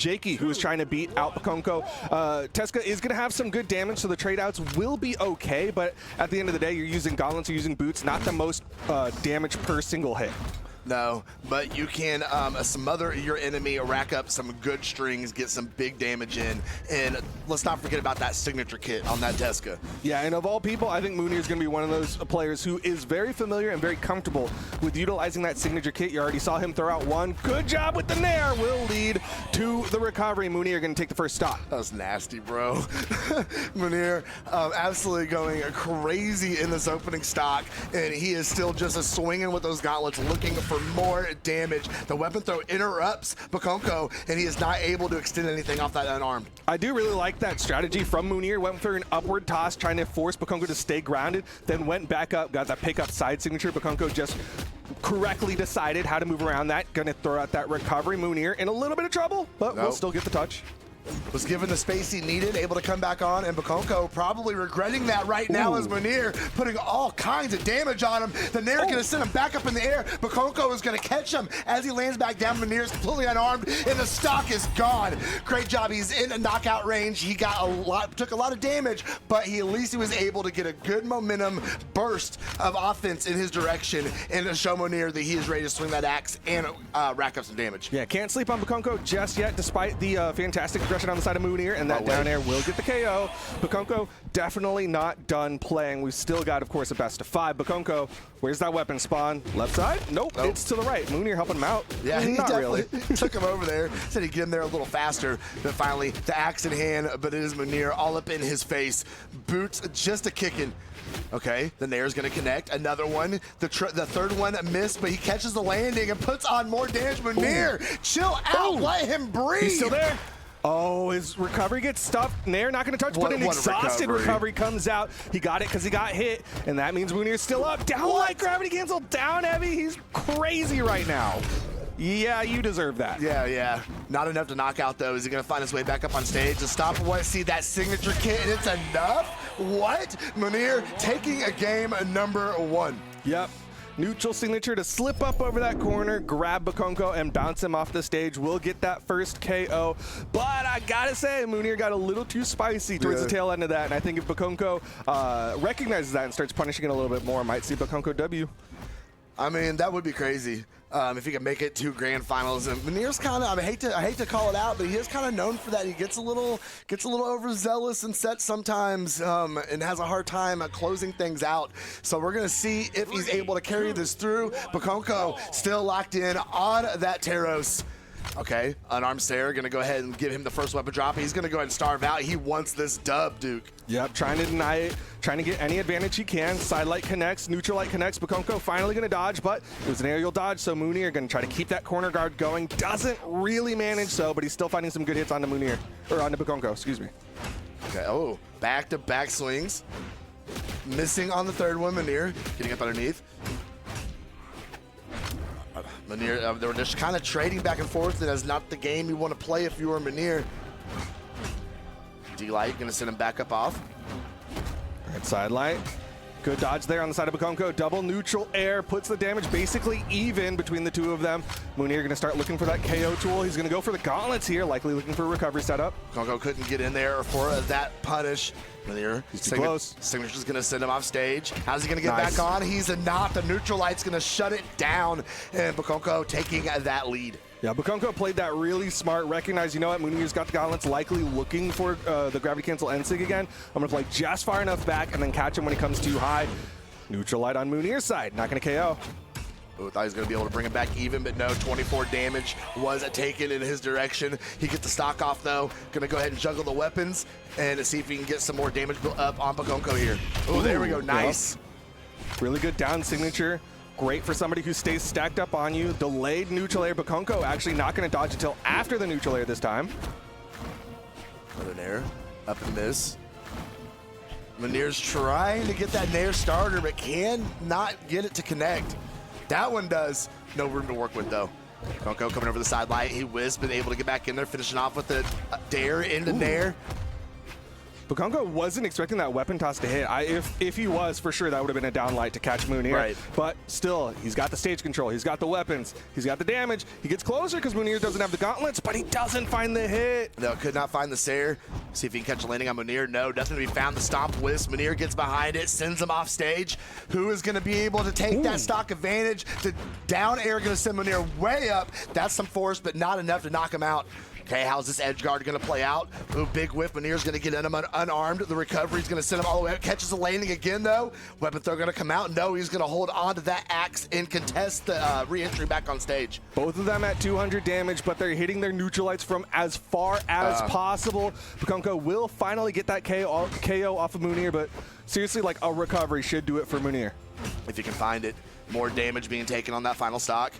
Jakey, who is trying to beat out Bokonko. Teska is going to have some good damage, so the trade-outs will be okay, but at the end of the day, you're using gauntlets, you're using boots, not the most damage per single hit. No, but you can smother your enemy, rack up some good strings, get some big damage in, and let's not forget about that signature kit on that Teska. Yeah, and of all people, I think Mounir is going to be one of those players who is very familiar and very comfortable with utilizing that signature kit. You already saw him throw out one. Good job with the Nair. Will lead to the recovery. Mounir going to take the first stop. That was nasty, bro. Mounir absolutely going crazy in this opening stock, and he is still just swinging with those gauntlets, looking for more damage. The weapon throw interrupts Bokonko, and he is not able to extend anything off that unarmed. I do really like that strategy from Mounir. Went for an upward toss, trying to force Bokonko to stay grounded, then went back up, got that pick up side signature. Bokonko just correctly decided how to move around that. Gonna throw out that recovery. Mounir in a little bit of trouble, but will still get the touch. Was given the space he needed, able to come back on, and Bokonko probably regretting that right now as Mounir putting all kinds of damage on him. The Nair going to send him back up in the air. Bokonko is going to catch him as he lands back down. Mounir is completely unarmed, and the stock is gone. Great job. He's in a knockout range. He got took a lot of damage, but at least he was able to get a good momentum burst of offense in his direction and to show Mounir that he is ready to swing that axe and rack up some damage. Yeah, can't sleep on Bokonko just yet, despite the fantastic aggression on the side of Mounir, and that down air will get the KO. Bokonko definitely not done playing. We've still got, of course, a best of 5. Bokonko, where's that weapon spawn? Left side? Nope, it's to the right. Mounir helping him out. Yeah, he not definitely really. took him over there. Said he'd get him there a little faster, but finally the axe in hand, but it is Mounir all up in his face. Boots just a kicking. Okay, the Nair's gonna connect. Another one. The third one missed, but he catches the landing and puts on more damage. Mounir, chill out, let him breathe. He's still there. Oh, his recovery gets stuffed. Nair not going to touch, but an exhausted recovery comes out. He got it because he got hit, and that means Mounir's still up. Down light, gravity cancel, down heavy. He's crazy right now. Yeah, you deserve that. Yeah. Not enough to knock out, though. Is he going to find his way back up on stage to stop what? See that signature kit, and it's enough? What? Mounir taking a game number 1. Yep. Neutral signature to slip up over that corner, grab Bokonko, and bounce him off the stage. We'll get that first KO. But I gotta say, Mounir got a little too spicy towards the tail end of that. And I think if Bokonko recognizes that and starts punishing it a little bit more, might see Bokonko W. I mean, that would be crazy if he could make it to grand finals. And Mounir's kind of, I hate to call it out, but he is kind of known for that. He gets a little overzealous in sets sometimes, and has a hard time closing things out. So we're gonna see if he's able to carry this through. Bokonko still locked in on that Taros. Okay, unarmed Sarah gonna go ahead and give him the first weapon drop. He's gonna go ahead and starve out. He wants this dub, Duke. Yep, trying to deny it, trying to get any advantage he can. Side light connects, neutral light connects. Bokonko finally gonna dodge, but it was an aerial dodge, so Mounir gonna try to keep that corner guard going. Doesn't really manage so, but he's still finding some good hits onto Mounir, or onto Bokonko, excuse me. Okay, back-to-back swings. Missing on the third one, Mounir getting up underneath. Mounir, they were just kind of trading back and forth, and that's not the game you want to play if you were Mounir. D-Light gonna send him back up off. All right, side light. Good dodge there on the side of Bokonko. Double neutral air puts the damage basically even between the two of them. Mounir gonna start looking for that KO tool. He's gonna go for the gauntlets here, likely looking for a recovery setup. Bokonko couldn't get in there for that punish. Mounir, he's too close. Signature's gonna send him off stage. How's he gonna get back on? He's not. The neutral light's gonna shut it down, and Bokonko taking that lead. Yeah, Bokonko played that really smart, recognized, you know what, Mounir's got the gauntlets, likely looking for the gravity cancel N-Sig again. I'm gonna play just far enough back and then catch him when he comes too high. Neutral light on Mounir's side, not gonna KO. Thought he was going to be able to bring him back even, but no, 24 damage was taken in his direction. He gets the stock off, though. Going to go ahead and juggle the weapons and see if he can get some more damage built up on Bokonko here. Oh, there we go. Nice. Yep. Really good down signature. Great for somebody who stays stacked up on you. Delayed neutral air. Bokonko actually not going to dodge until after the neutral air this time. Another Nair. Up and miss. Mounir's trying to get that Nair starter, but cannot get it to connect. That one does. No room to work with, though. Bokonko coming over the sideline. He whizzed, been able to get back in there, finishing off with the dare into Nair. Bokonko wasn't expecting that weapon toss to hit. If he was, for sure, that would have been a down light to catch Mounir. Right. But still, he's got the stage control. He's got the weapons. He's got the damage. He gets closer because Mounir doesn't have the gauntlets, but he doesn't find the hit. No, could not find the Sair. See if he can catch a landing on Mounir. No, nothing to be found. The stomp wisp. Mounir gets behind it, sends him off stage. Who is going to be able to take that stock advantage? The down air going to send Mounir way up. That's some force, but not enough to knock him out. Okay, how's this edge guard going to play out? Ooh, big whiff. Mounir's going to get him unarmed. The recovery's going to send him all the way up. Catches the landing again, though. Weapon throw going to come out. No, he's going to hold on to that axe and contest the re-entry back on stage. Both of them at 200 damage, but they're hitting their neutralites from as far as possible. Bokonko will finally get that KO off of Mounir, but seriously, like a recovery should do it for Mounir. If you can find it. More damage being taken on that final stock.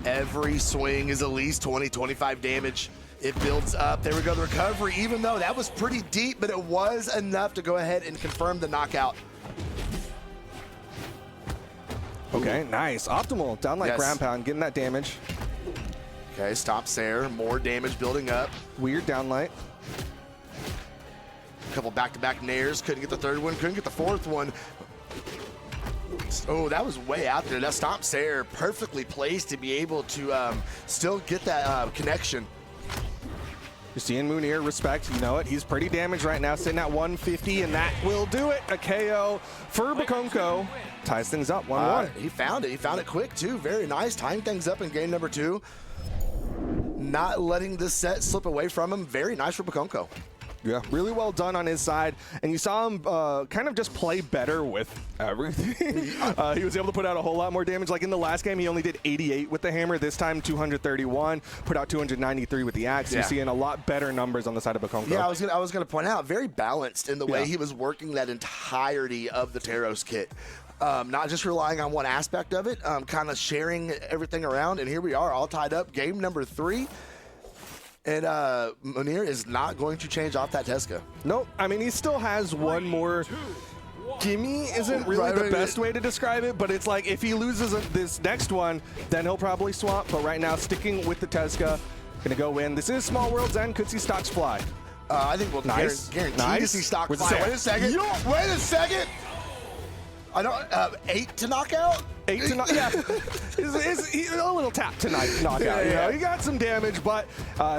Every swing is at least 20, 25 damage. It builds up. There we go, the recovery, even though that was pretty deep, but it was enough to go ahead and confirm the knockout. Okay, nice. Optimal. Down like ground pound, getting that damage. Okay, stop Sair. More damage building up. Weird downlight. A couple back-to-back nairs. Couldn't get the third one, couldn't get the fourth one. Oh, that was way out there. That stomp Sair perfectly placed to be able to still get that connection. You're seeing Mounir respect. You know it. He's pretty damaged right now, sitting at 150, and that will do it. A KO for Bokonko. Ties things up 1-1. He found it. He found it quick, too. Very nice. Tying things up in game number 2. Not letting this set slip away from him. Very nice for Bokonko. Yeah, really well done on his side, and you saw him kind of just play better with everything. He was able to put out a whole lot more damage. Like in the last game, he only did 88 with the hammer. This time, 231. Put out 293 with the axe. Yeah. You're seeing a lot better numbers on the side of Bokonko. Yeah, I was gonna point out, very balanced in the way he was working that entirety of the Taros kit. Not just relying on one aspect of it, kind of sharing everything around. And here we are, all tied up. Game number 3. And Mounir is not going to change off that Tesca. Nope. I mean, he still has one more. Gimme isn't really the best way to describe it, but it's like if he loses this next one, then he'll probably swap. But right now, sticking with the Tesca, gonna go win. This is Small World's End. Could see stocks fly. I think we'll guarantee to see stock fly. Wait a second. Wait a second. I don't. 8 to knock out. 8 to knock. Yeah, he's a little tap to knockout. Yeah, you know, he got some damage, but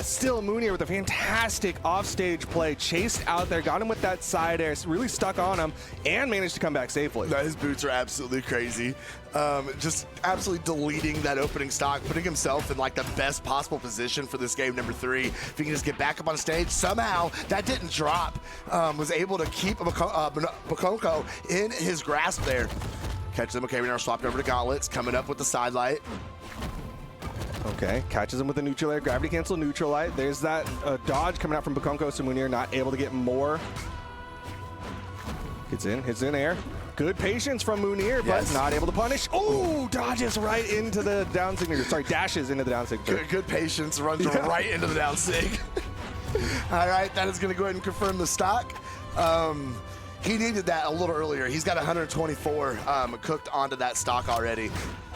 still Mounir with a fantastic offstage play, chased out there, got him with that side air, really stuck on him, and managed to come back safely. His boots are absolutely crazy. Just absolutely deleting that opening stock, putting himself in like the best possible position for this game number 3. If he can just get back up on stage, somehow that didn't drop. Was able to keep Bokonko in his grasp there. Catch them. Okay, we now swapped over to gauntlets, coming up with the side light. Okay, catches him with a neutral air, gravity cancel neutral light. There's that dodge coming out from Bokonko, so Mounir not able to get more. Gets in, hits in air. Good patience from Mounir, but not able to punish. Oh, dodges right into the down signature. Sorry, dashes into the down signature. Good patience, runs right into the down sig. All right, that is going to go ahead and confirm the stock. He needed that a little earlier. He's got 124 cooked onto that stock already.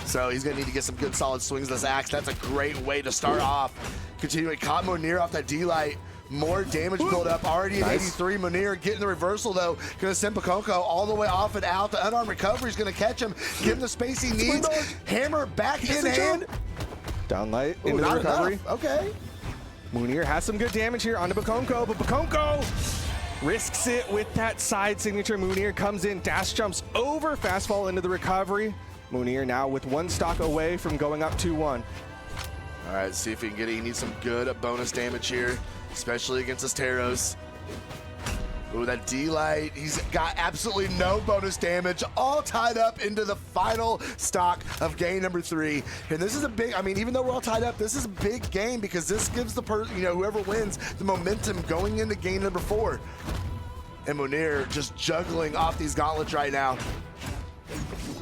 So he's going to need to get some good solid swings of this axe. That's a great way to start off. Continuing, caught Mounir off that D-light. More damage build up. Already at 83. Mounir getting the reversal, though. Going to send Bokonko all the way off and out. The unarmed recovery is going to catch him. Give him the space he needs. Hammer back in hand. Down light into the recovery. Enough. Okay. Mounir has some good damage here onto Bokonko, but Bokonko risks it with that side signature. Mounir comes in, dash jumps over, fast fall into the recovery. Mounir now with one stock away from going up 2-1. All right, see if he can get it. He needs some good bonus damage here, especially against this Taros. Ooh, that D-light. He's got absolutely no bonus damage, all tied up into the final stock of game number 3. And this is a big, I mean, even though we're all tied up, this is a big game because this gives the person, you know, whoever wins the momentum going into game number 4. And Mounir just juggling off these gauntlets right now.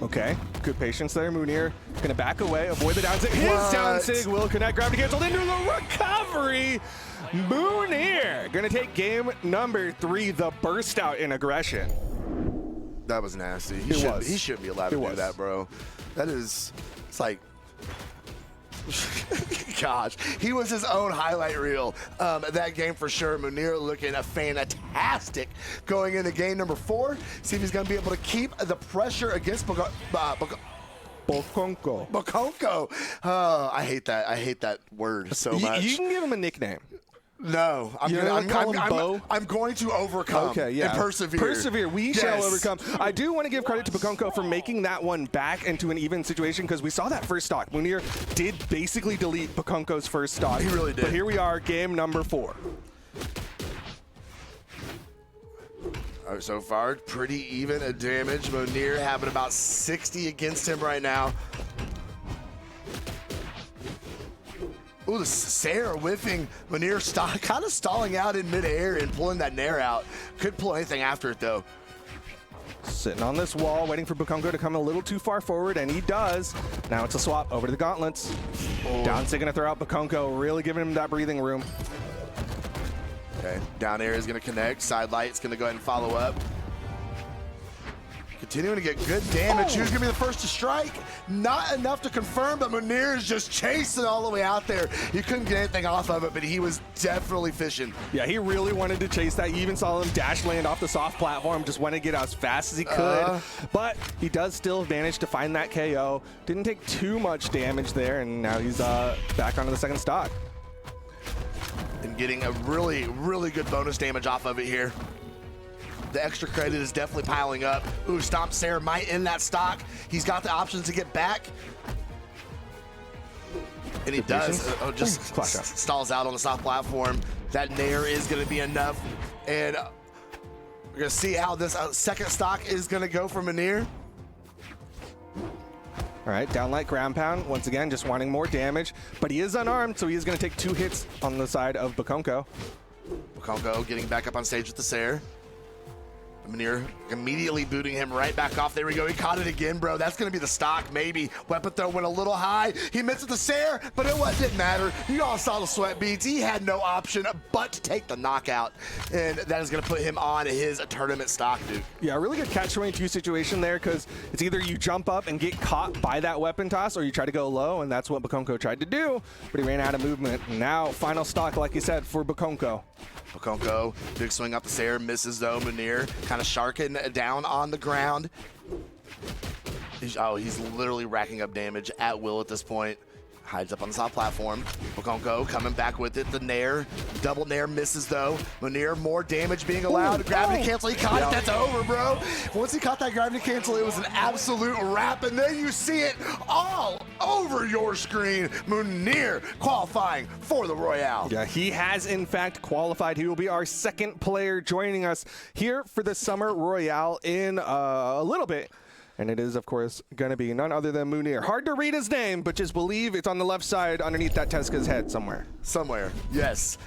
Okay, good patience there. Mounir gonna back away, avoid the down sig. His down sig will connect, gravity canceled into the recovery. Mounir gonna take game number 3, the burst out in aggression. That was nasty. He shouldn't be allowed to do that, bro. That is, it's like, Gosh, he was his own highlight reel that game for sure. Mounir looking fantastic going into game number 4. See if he's going to be able to keep the pressure against Bokonko. Bokonko. I hate that. I hate that word so much. You can give him a nickname. No, I'm going to overcome and persevere. Persevere. We shall overcome. I do want to give credit to Bokonko for making that one back into an even situation because we saw that first stock. Mounir did basically delete Bokonko's first stock. He really did. But here we are, game number 4. So far, pretty even a damage. Mounir having about 60 against him right now. Ooh, the Sarah whiffing. Mounir kind of stalling out in midair and pulling that Nair out. Could pull anything after it, though. Sitting on this wall, waiting for Bokonko to come a little too far forward, and he does. Now it's a swap over to the gauntlets. Downstick gonna throw out Bokonko, really giving him that breathing room. Okay, down air is gonna connect. Side light's gonna go ahead and follow up. Continuing to get good damage. Who's gonna be the first to strike? Not enough to confirm, but Mounir is just chasing all the way out there. He couldn't get anything off of it, but he was definitely fishing. Yeah, he really wanted to chase that. You even saw him dash land off the soft platform, just wanted to get out as fast as he could. But he does still manage to find that KO. Didn't take too much damage there, and now he's back onto the second stock. And getting a really, really good bonus damage off of it here. The extra credit is definitely piling up. Ooh, Stomp Sarah might end that stock. He's got the options to get back. And he does. Just stalls out on the soft platform. That Nair is going to be enough. And we're going to see how this second stock is going to go for Mounir. All right, downlight ground pound. Once again, just wanting more damage. But he is unarmed, so he is going to take 2 hits on the side of Bokonko. Bokonko getting back up on stage with the Sarah. Mounir immediately booting him right back off. There we go. He caught it again, bro. That's going to be the stock, maybe. Weapon throw went a little high. He missed the Sarah, but it didn't matter. You all saw the sweat beads. He had no option but to take the knockout, and that is going to put him on his tournament stock, dude. Yeah, a really good catch-22 situation there because it's either you jump up and get caught by that weapon toss or you try to go low, and that's what Bokonko tried to do, but he ran out of movement. And now, final stock, like you said, for Bokonko. Bokonko, big swing up the Sarah, misses though. Mounir kind of sharking down on the ground. He's literally racking up damage at will at this point. Hides up on the top platform. Bokonko coming back with it. The Nair, double Nair misses though. Mounir, more damage being allowed. Gravity cancel, he caught it. That's over, bro. Once he caught that gravity cancel, it was an absolute wrap. And then you see it all over your screen. Mounir qualifying for the Royale. Yeah, he has in fact qualified. He will be our second player joining us here for the Summer Royale in a little bit. And it is, of course, going to be none other than Mounir. Hard to read his name, but just believe it's on the left side underneath that Teska's head somewhere. Somewhere, yes.